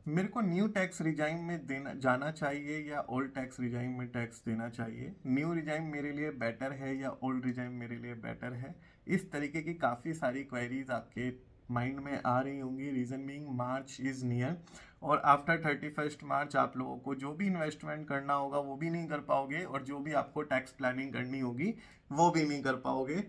मेरे को new tax regime में देना जाना चाहिए या ओल्ड टैक्स रिजाइम में टैक्स देना चाहिए? न्यू रिजाइम मेरे लिए बेटर है या ओल्ड रिजाइम मेरे लिए बेटर है? इस तरीके की काफ़ी सारी क्वेरीज आपके माइंड में आ रही होंगी। Reason being March is near और आफ्टर 31 मार्च आप लोगों को जो भी इन्वेस्टमेंट करना होगा वो भी नहीं कर पाओगे और जो भी आपको टैक्स प्लानिंग करनी होगी वो भी नहीं कर पाओगे।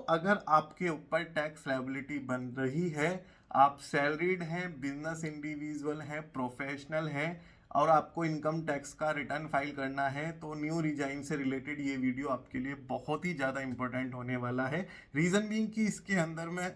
अगर आपके ऊपर टैक्स लायबिलिटी बन रही है, आप सैलरीड हैं, बिजनेस इंडिविजुअल हैं, प्रोफेशनल हैं और आपको इनकम टैक्स का रिटर्न फाइल करना है, तो न्यू रिजाइन से रिलेटेड ये वीडियो आपके लिए बहुत ही ज़्यादा इंपॉर्टेंट होने वाला है। रीज़न बीइंग कि इसके अंदर मैं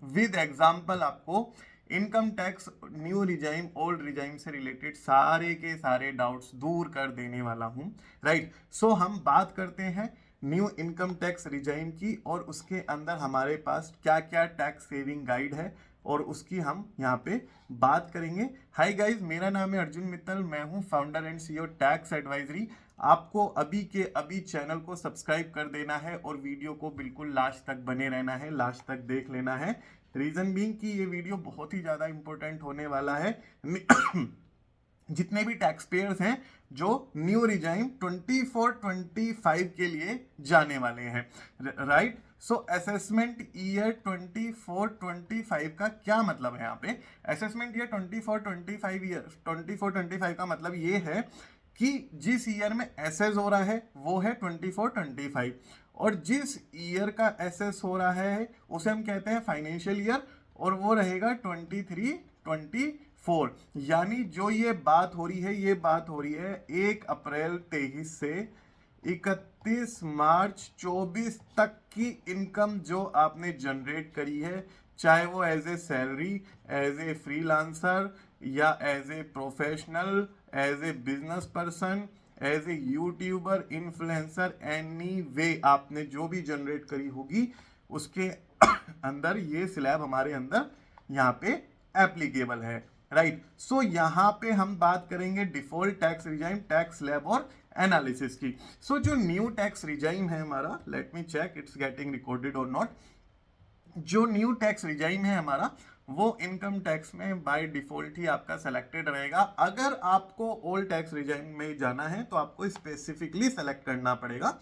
विद एग्जांपल आपको income tax new regime old regime से रिलेटेड सारे के सारे डाउट्स दूर कर देने वाला हूं। राइट, हम बात करते हैं न्यू इनकम टैक्स रिजाइम की और उसके अंदर हमारे पास क्या क्या टैक्स सेविंग गाइड है और उसकी हम यहाँ पे बात करेंगे। हाय गाइस, मेरा नाम है अर्जुन मित्तल, मैं हूँ founder and CEO tax advisory. आपको अभी के अभी चैनल को सब्सक्राइब कर देना है और वीडियो को बिल्कुल लास्ट तक बने रहना है, लास्ट तक देख लेना है। रीजन बीइंग कि ये वीडियो बहुत ही ज़्यादा इंपॉर्टेंट होने वाला है जितने भी टैक्स पेयर्स हैं जो न्यू रिजाइम 24-25 के लिए जाने वाले हैं। राइट, असेसमेंट ईयर 24-25 का क्या मतलब है? यहाँ पे असेसमेंट ईयर 24-25 का मतलब ये है कि जिस ईयर में एसेस हो रहा है वो है 24-25 और जिस ईयर का एसेस हो रहा है उसे हम कहते हैं फाइनेंशियल ईयर और वो रहेगा 23-24। यानी जो ये बात हो रही है, ये बात हो रही है 1 अप्रैल 23 से 31 मार्च 24 तक की इनकम जो आपने जनरेट करी है, चाहे वो as a salary, as a freelancer या as a professional, as a business person, as a YouTuber, influencer, anyway आपने जो भी जनरेट करी होगी उसके अंदर ये स्लैब हमारे अंदर यहाँ पे एप्लीकेबल है। राइट, यहाँ पे हम बात करेंगे default tax regime, tax slab और एनालिसिस की। जो न्यू टैक्स रिजाइम है हमारा, let me check it's getting recorded or not. जो न्यू टैक्स रिजाइम है हमारा वो इनकम टैक्स में बाय डिफॉल्ट ही आपका सेलेक्टेड रहेगा। अगर आपको ओल्ड टैक्स रिजाइम में जाना है तो आपको स्पेसिफिकली सेलेक्ट करना पड़ेगा।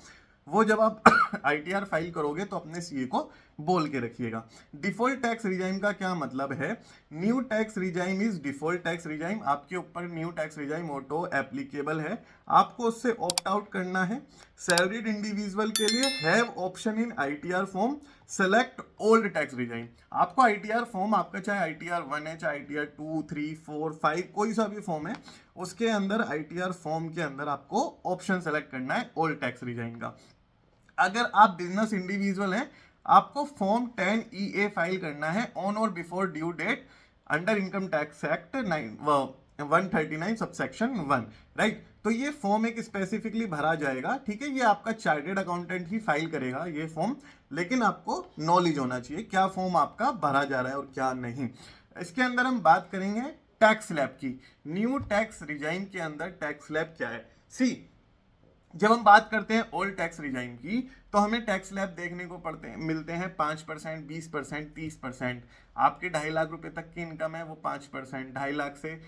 वो जब आप आईटीआर फाइल करोगे तो अपने सीए को बोल के रखिएगा। डिफॉल्ट टैक्स रिजाइम का क्या मतलब है? New tax regime is default tax regime. आपके ऊपर new tax regime auto applicable है, आपको उससे ऑप्ट आउट करना है। सैलरीड इंडिविजुअल के लिए have option in ITR form select old tax regime. आपको आईटीआर फॉर्म, आपका चाहे आईटीआर 1 है, चाहे आईटीआर 2, 3, 4, 5 कोई सा भी फॉर्म है, उसके अंदर आईटीआर फॉर्म के अंदर आपको ऑप्शन सेलेक्ट करना है ओल्ड टैक्स रिजाइम का। अगर आप बिजनेस इंडिविजुअल हैं, आपको फॉर्म 10EA फाइल करना है ऑन और before due date under income tax act 139 subsection 1। Right, तो ये फॉर्म एक स्पेसिफिकली भरा जाएगा। ठीक है, ये आपका चार्टेड अकाउंटेंट ही फाइल करेगा ये फॉर्म, लेकिन आपको नॉलेज होना चाहिए क्या फॉर्म आपका भरा जा रहा है और क्या नहीं। इसके अंदर हम बात करेंगे टैक्स स्लैब की। न्यू टैक्स रिजाइम के अंदर टैक्स स्लैब क्या है? सी, जब हम बात करते हैं ओल्ड टैक्स रिजाइम की तो हमें टैक्स स्लैब देखने को पड़ते हैं, मिलते हैं 5%, 20%, 30%। आपके 2.5 लाख रुपए तक की इनकम है वो 5%, 2.5 लाख से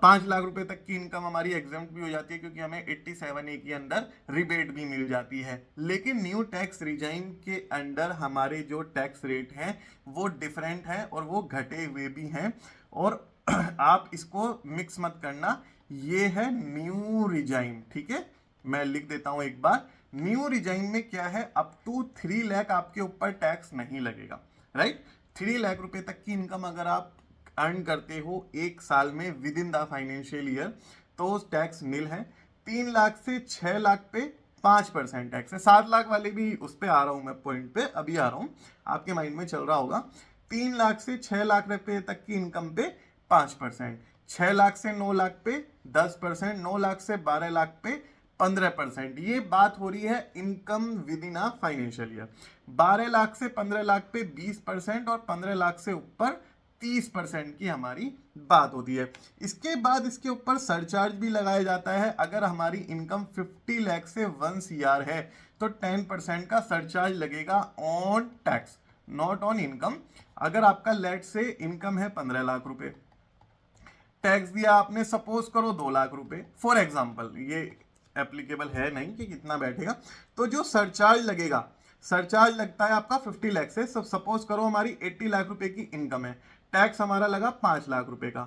5 लाख रुपए तक की इनकम हमारी एग्जम्प्ट भी हो जाती है क्योंकि हमें 87A के अंदर रिबेट भी मिल जाती है। लेकिन न्यू टैक्स रिजाइम के अंदर हमारे जो टैक्स रेट हैं वो डिफरेंट है और वो घटे हुए भी हैं और आप इसको मिक्स मत करना। ये है न्यू रिजाइम। ठीक है, मैं लिख देता हूं एक बार। न्यू रिजाइम में क्या है, अप टू 3 लाख आपके ऊपर टैक्स नहीं लगेगा। राइट, 3 लाख रुपए तक की इनकम अगर आप अर्न करते हो एक साल में with in the financial year तो टैक्स नील है। 3 लाख से 6 लाख पे 5% टैक्स है। 7 लाख वाले भी उस पर आ रहा हूं मैं, पॉइंट पे अभी आ रहा हूं, आपके माइंड में चल रहा होगा। 3 लाख से 6 लाख रुपए तक की इनकम पे 5%, 6 लाख से 9 लाख पे 10%, 9 लाख से 12 लाख पे 15%। ये बात हो रही है income with in a financial year. 12 lakh से 15 लाख पे 20% और 15 लाख से ऊपर 30% की हमारी बात होती है। इसके बाद इसके ऊपर सरचार्ज भी लगाया जाता है। अगर हमारी इनकम 50 लाख से 1 CR है तो 10% का सरचार्ज लगेगा on tax, not on income. अगर आपका लेट से इनकम है 15 लाख रुपए, टैक्स दिया आपने, सपोज करो 2 लाख रुपए फॉर एग्जाम्पल, ये एप्लीकेबल है नहीं कि कितना बैठेगा, तो जो सरचार्ज लगेगा, सरचार्ज लगता है आपका 50 लाख से। सपोज करो हमारी 80 लाख रुपए की इनकम है, टैक्स हमारा लगा 5 लाख रुपए का,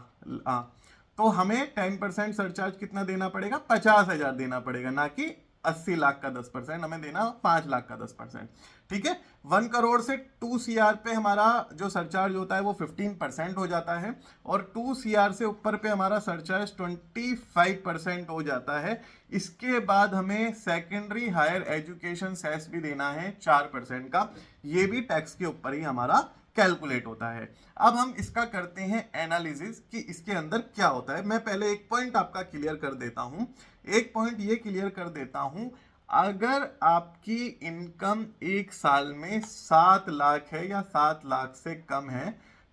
हाँ, तो हमें 10% सरचार्ज कितना देना पड़ेगा, 50,000 देना पड़ेगा, ना कि 80 लाख का 10%, हमें देना 5 लाख का 10%। ठीक है, 1 करोड़ से 2 CR पे हमारा जो सरचार्ज होता है वो 15% हो जाता है, और 2 CR से ऊपर पे हमारा सरचार्ज 25% हो जाता है। इसके बाद हमें सेकेंडरी हायर एजुकेशन सेस भी देना है 4% का, ये भी टैक्स के ऊपर ही हमारा कैलकुलेट होता है। अब हम इसका करते हैं एनालिसिस कि इसके अंदर क्या होता है। मैं पहले एक पॉइंट आपका क्लियर कर देता हूं, एक पॉइंट ये क्लियर कर देता हूं, अगर आपकी इनकम एक साल में 7 लाख है या 7 लाख से कम है,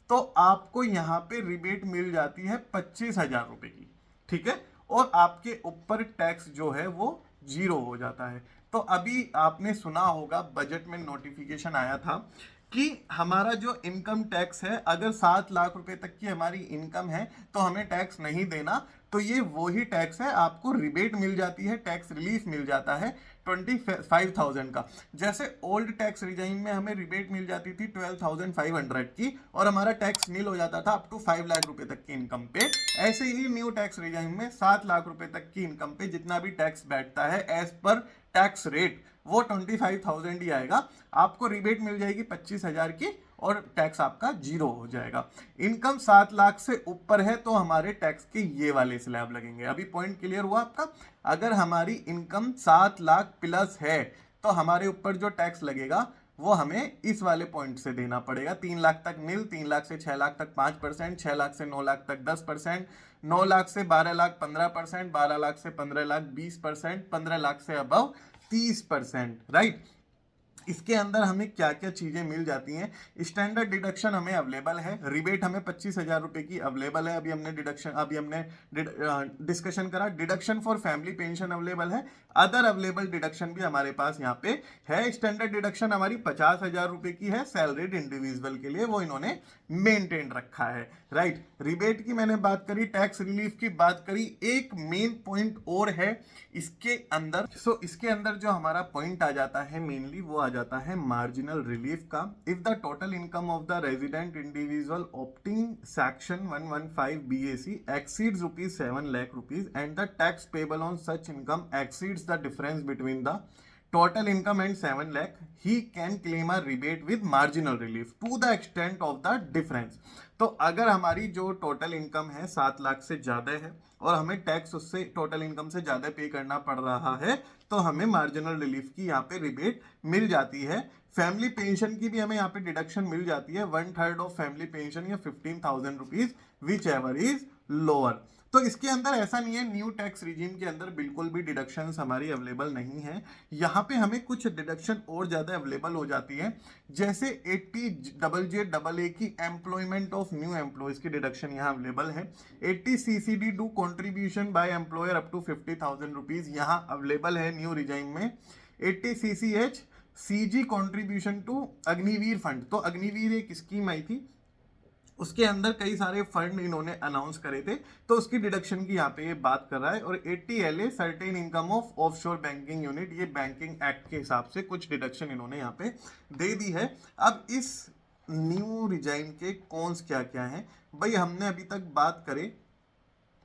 तो आपको यहां पे रिबेट मिल जाती है 25,000 रुपए की। ठीक है, और आपके ऊपर टैक्स जो है वो 0 हो जाता है। तो अभी आपने सुना होगा, बजट में नोटिफिकेशन आया था कि हमारा जो इनकम टैक्स है, अगर 7 लाख रुपए तक की हमारी इनकम है तो हमें टैक्स नहीं देना। तो ये वही टैक्स है, आपको रिबेट मिल जाती है, टैक्स रिलीफ मिल जाता है 25,000 का। जैसे ओल्ड टैक्स रिजाइम में हमें रिबेट मिल जाती थी 12,500 की, और हमारा टैक्स नील हो जाता था अप टू 5 लाख रुपए तक की इनकम पे। ऐसे ही न्यू टैक्स रिजाइम में 7 लाख रुपए तक की इनकम पे जितना भी टैक्स बैठता है एज पर टैक्स रेट, वो 25,000 ही आएगा। आपको रिबेट मिल जाएगी 25,000 की, और टैक्स आपका 0 हो जाएगा। इनकम 7 लाख से ऊपर है तो हमारे टैक्स के ये वाले स्लैब लगेंगे। अभी पॉइंट क्लियर हुआ आपका? अगर हमारी इनकम 7 लाख प्लस है तो हमारे ऊपर जो टैक्स लगेगा वो हमें इस वाले पॉइंट से देना पड़ेगा। 3 लाख तक नील, 3 लाख से 6 लाख तक 5%, 6 लाख से 9 लाख तक 10%, 9 लाख से 12 लाख 15%, 12 लाख से 15 लाख 20%, 15 लाख से अबव 30%। राइट, इसके अंदर हमें क्या क्या चीजें मिल जाती हैं। स्टैंडर्ड डिडक्शन हमें अवेलेबल है, रिबेट हमें 25,000 रुपए की अवेलेबल है। अभी हमने डिस्कशन करा, deduction for family pension available है, अदर अवेलेबल डिडक्शन भी हमारे पास यहाँ पे है। स्टैंडर्ड डिडक्शन हमारी 50,000 रुपए की है सैलरीड इंडिविजुअल के लिए, वो इन्होंने मेंटेन रखा है। राइट, रिबेट की मैंने बात करी, टैक्स रिलीफ की बात करी। एक मेन पॉइंट और है इसके अंदर, इसके अंदर जो हमारा पॉइंट आ जाता है मेनली, वो आ जाता है मार्जिनल रिलीफ का। If the total income of the resident individual opting section 115 BAC exceeds rupees 7 lakh rupees and the tax payable on such income exceeds the difference between the total income and 7 lakh, he can claim a rebate with marginal relief to the extent of the difference। तो अगर हमारी जो total income है 7 लाख से ज्यादा है और हमें टैक्स उससे टोटल इनकम से ज्यादा पे करना पड़ रहा है, तो हमें मार्जिनल रिलीफ की यहाँ पे रिबेट मिल जाती है। फैमिली पेंशन की भी हमें यहाँ पे डिडक्शन मिल जाती है, 1/3 ऑफ फैमिली पेंशन या 15,000 rupees, which ever is lower. तो इसके अंदर ऐसा नहीं है, न्यू टैक्स रिजीम के अंदर बिल्कुल भी डिडक्शंस हमारी अवेलेबल नहीं है। यहाँ पे हमें कुछ डिडक्शन और ज्यादा अवेलेबल हो जाती है, जैसे 80JJAA की एम्प्लॉयमेंट ऑफ न्यू एम्प्लॉयज की डिडक्शन यहाँ अवेलेबल है। 80 CCD डू contribution by employer up to 50,000 rupees यहाँ अवेलेबल है न्यू रिजाइम में। 80 CCH CG contribution to Agniveer fund, तो अग्निवीर एक स्कीम आई थी, उसके अंदर कई सारे फंड इन्होंने अनाउंस करे थे, तो उसकी डिडक्शन की यहाँ पे ये बात कर रहा है। और 80 LA certain income of offshore banking unit, ये बैंकिंग एक्ट के हिसाब से कुछ डिडक्शन इन्होंने यहाँ पे दे दी है। अब इस न्यू रिजाइम के कॉन्स क्या क्या हैं भाई, हमने अभी तक बात करे,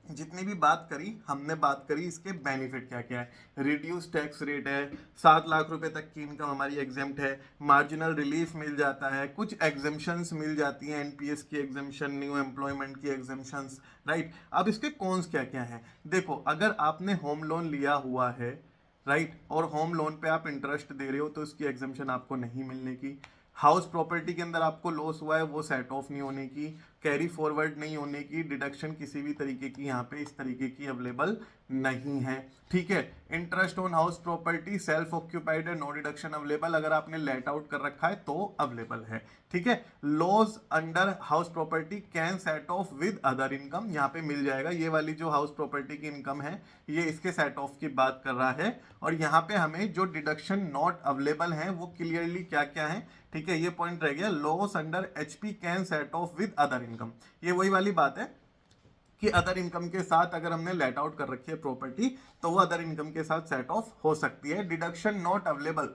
जितनी भी बात करी हमने बात करी इसके बेनिफिट क्या क्या है। रिड्यूस टैक्स रेट है, 7 लाख रुपए तक की इनकम हमारी एग्जेम्प्ट है, मार्जिनल रिलीफ मिल जाता है, कुछ एग्जेम्पशंस मिल जाती हैं, NPS की एग्जेम्पशन, न्यू एम्प्लॉयमेंट की एग्जेम्पशंस। राइट, अब इसके कॉन्स क्या क्या हैं, देखो, अगर आपने होम लोन लिया हुआ है, राइट, और होम लोन पे आप इंटरेस्ट दे रहे हो, तो उसकी एग्जेम्पशन आपको नहीं मिलने की। हाउस प्रॉपर्टी के अंदर आपको लॉस हुआ है, वो सेट ऑफ नहीं होने की, कैरी फॉरवर्ड नहीं होने की, डिडक्शन किसी भी तरीके की यहाँ पे इस तरीके की अवेलेबल नहीं है। ठीक है, interest on house property self occupied है, नो डिडक्शन अवेलेबल, अगर आपने लेट आउट कर रखा है तो अवेलेबल है। ठीक है, loss under house property can set of with other income, यहाँ पे मिल जाएगा। ये वाली जो हाउस प्रॉपर्टी की इनकम है ये इसके सेट ऑफ की बात कर रहा है। और यहाँ पे हमें जो डिडक्शन नॉट अवेलेबल है वो क्लियरली क्या क्या है, ठीक है, ये पॉइंट रह गया। Loss under HP can set of with other income, ये वही वाली बात है कि अदर इनकम के साथ अगर हमने लेट आउट कर रखी है प्रॉपर्टी तो वो अदर इनकम के साथ सेट ऑफ हो सकती है। डिडक्शन नॉट अवेलेबल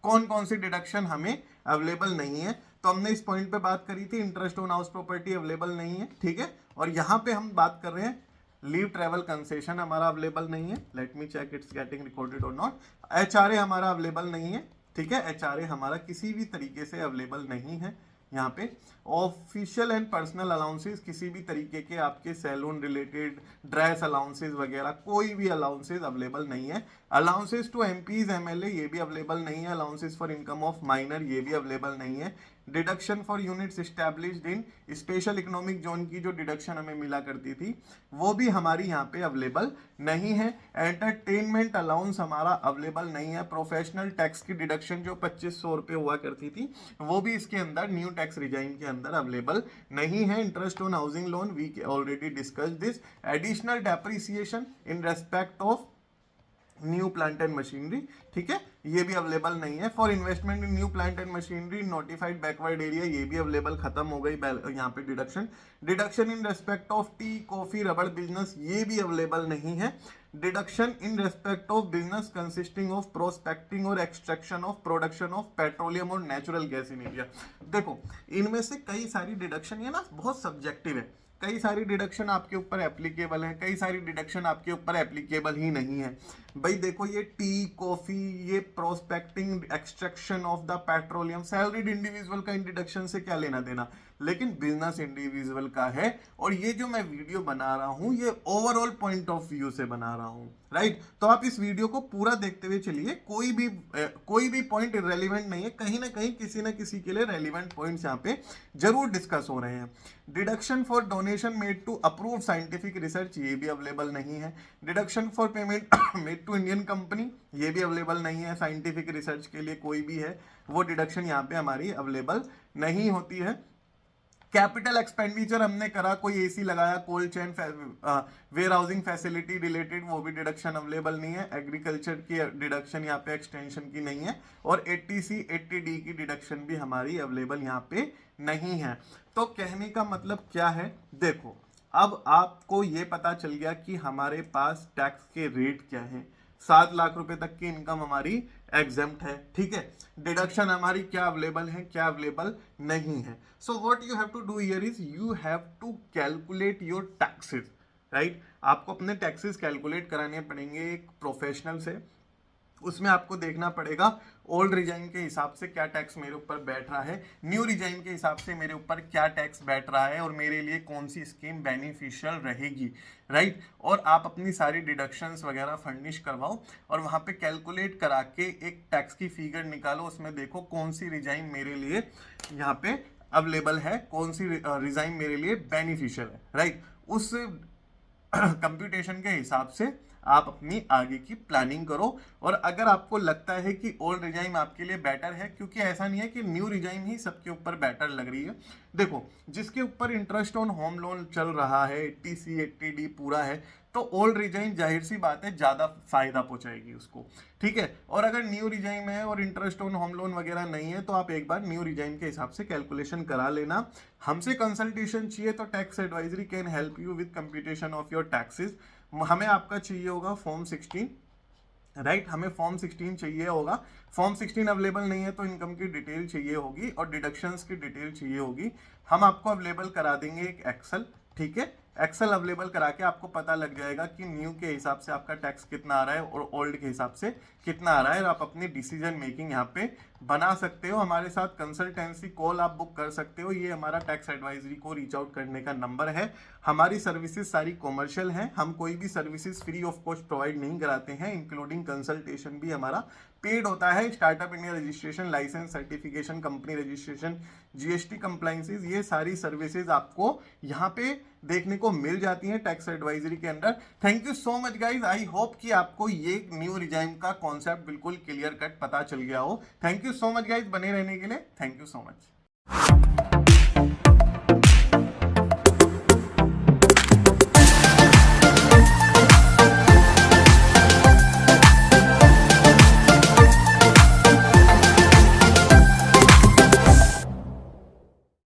कौन कौन सी डिडक्शन हमें अवेलेबल नहीं है, तो हमने इस पॉइंट पे बात करी थी, interest on house property available नहीं है, ठीक है। और यहाँ पे हम बात कर रहे हैं लीव ट्रेवल कंसेशन हमारा अवेलेबल नहीं है, let me check it's getting recorded or not. HRA हमारा अवेलेबल नहीं है, ठीक है, एचआरए हमारा किसी भी तरीके से अवेलेबल नहीं है। यहाँ पे ऑफिशियल एंड पर्सनल अलाउंसेस किसी भी तरीके के आपके सैलून रिलेटेड ड्रेस अलाउंसेस वगैरह कोई भी अलाउंसेस अवेलेबल नहीं है। अलाउंसेस टू एमपीज एमएलए ये भी अवेलेबल नहीं है। Allowances for income of minor ये भी अवेलेबल नहीं है। Deduction for units established in special economic zone की जो डिडक्शन हमें मिला करती थी वो भी हमारी यहाँ पे अवेलेबल नहीं है। एंटरटेनमेंट अलाउंस हमारा अवेलेबल नहीं है। प्रोफेशनल टैक्स की डिडक्शन जो 2500 रुपये हुआ करती थी वो भी इसके अंदर न्यू टैक्स रिजाइम के अंदर अवेलेबल नहीं है। Interest on housing loan we already discuss this. Additional depreciation in respect of new plant and machinery, ठीक है, ये भी अवेलेबल नहीं है। For investment in new plant and machinery notified backward area ये भी अवेलेबल, खत्म हो गई यहाँ पे deduction. Deduction in respect of tea coffee rubber business ये भी अवेलेबल नहीं है। Deduction in respect of business consisting of prospecting or extraction of production of petroleum और नेचुरल गैस इन इंडिया। देखो इनमें से कई सारी डिडक्शन ये ना बहुत सब्जेक्टिव है, कई सारी डिडक्शन आपके ऊपर एप्लीकेबल है, कई सारी डिडक्शन आपके ऊपर एप्लीकेबल ही नहीं है। भाई देखो ये टी कॉफी ये prospecting extraction of the petroleum salaried individual का इन डिडक्शन से क्या लेना देना, लेकिन बिजनेस इंडिविजुअल का है। और ये जो मैं वीडियो बना रहा हूं ये ओवरऑल पॉइंट ऑफ व्यू से बना रहा हूं, राइट। तो आप इस वीडियो को पूरा देखते हुए चलिए, कोई भी पॉइंट इरेलीवेंट नहीं है, कहीं ना कहीं किसी ना किसी के लिए रेलिवेंट पॉइंट्स यहाँ पे जरूर डिस्कस हो रहे हैं। Deduction for donation made to approve scientific research ये भी अवेलेबल नहीं है। Deduction for payment made to Indian company ये भी अवेलेबल नहीं है। साइंटिफिक रिसर्च के लिए कोई भी है वो डिडक्शन यहाँ पे हमारी अवेलेबल नहीं होती है। कैपिटल एक्सपेंडिचर हमने करा, कोई एसी लगाया, cold chain warehousing facility related वो भी डिडक्शन अवेलेबल नहीं है। एग्रीकल्चर की डिडक्शन यहाँ पे एक्सटेंशन की नहीं है। और 80C 80D की डिडक्शन भी हमारी अवेलेबल यहाँ पे नहीं है। तो कहने का मतलब क्या है, देखो अब आपको ये पता चल गया कि हमारे पास टैक्स के रेट क्या है। 7 लाख रुपए तक की इनकम हमारी एग्जेम्प्ट है, ठीक है। डिडक्शन हमारी क्या अवेलेबल है, क्या अवेलेबल नहीं है। So what you have to do here is you have to calculate your taxes, right. आपको अपने टैक्सेस कैलकुलेट कराने पड़ेंगे एक प्रोफेशनल से। उसमें आपको देखना पड़ेगा ओल्ड रिजाइन के हिसाब से क्या टैक्स मेरे ऊपर बैठ रहा है, न्यू रिजाइन के हिसाब से मेरे ऊपर क्या टैक्स बैठ रहा है और मेरे लिए कौन सी स्कीम बेनिफिशियल रहेगी, राइट। और आप अपनी सारी डिडक्शंस वगैरह फर्निश करवाओ और वहाँ पे कैलकुलेट करा के एक टैक्स की फिगर निकालो। उसमें देखो कौन सी रिजाइन मेरे लिए यहाँ पे अवेलेबल है, कौन सी रिजाइन मेरे लिए बेनिफिशियल है, राइट। उस कंप्यूटेशन के हिसाब से आप अपनी आगे की प्लानिंग करो। और अगर आपको लगता है कि ओल्ड रिजाइम आपके लिए बेटर है, क्योंकि ऐसा नहीं है कि न्यू रिजाइम ही सबके ऊपर बेटर लग रही है। देखो जिसके ऊपर इंटरेस्ट ऑन होम लोन चल रहा है 80C 80D पूरा है तो ओल्ड रिजाइम जाहिर सी बात है ज़्यादा फायदा पहुंचाएगी उसको, ठीक है। और अगर न्यू रिजाइम है और इंटरेस्ट ऑन होम लोन वगैरह नहीं है तो आप एक बार न्यू रिजाइम के हिसाब से कैलकुलेशन करा लेना। हमसे कंसल्टेशन चाहिए तो tax advisory can help you with computation of your taxes. हमें आपका चाहिए होगा फॉर्म 16, राइट। हमें फॉर्म 16 चाहिए होगा। फॉर्म 16 अवेलेबल नहीं है तो इनकम की डिटेल चाहिए होगी और डिडक्शंस की डिटेल चाहिए होगी। हम आपको अवेलेबल करा देंगे एक एक्सेल, ठीक है। एक्सेल अवेलेबल करा के आपको पता लग जाएगा कि न्यू के हिसाब से आपका टैक्स कितना आ रहा है और ओल्ड के हिसाब से कितना आ रहा है और आप अपनी डिसीजन मेकिंग यहाँ पे बना सकते हो। हमारे साथ कंसल्टेंसी कॉल आप बुक कर सकते हो। ये हमारा टैक्स एडवाइजरी को रीच आउट करने का नंबर है। हमारी सर्विसेज सारी कॉमर्शियल हैं, हम कोई भी services free of cost provide नहीं कराते हैं, इंक्लूडिंग कंसल्टेशन भी हमारा पेड होता है। Startup India registration, license, certification, company registration, GST compliances, ये सारी सर्विसेज आपको यहाँ पे देखने को मिल जाती हैं टैक्स एडवाइजरी के अंदर। Thank you so much guys, I hope कि आपको ये न्यू रिजाइम का कॉन्सेप्ट बिल्कुल क्लियर कट पता चल गया हो। Thank you so much guys, बने रहने के लिए थैंक यू सो मच।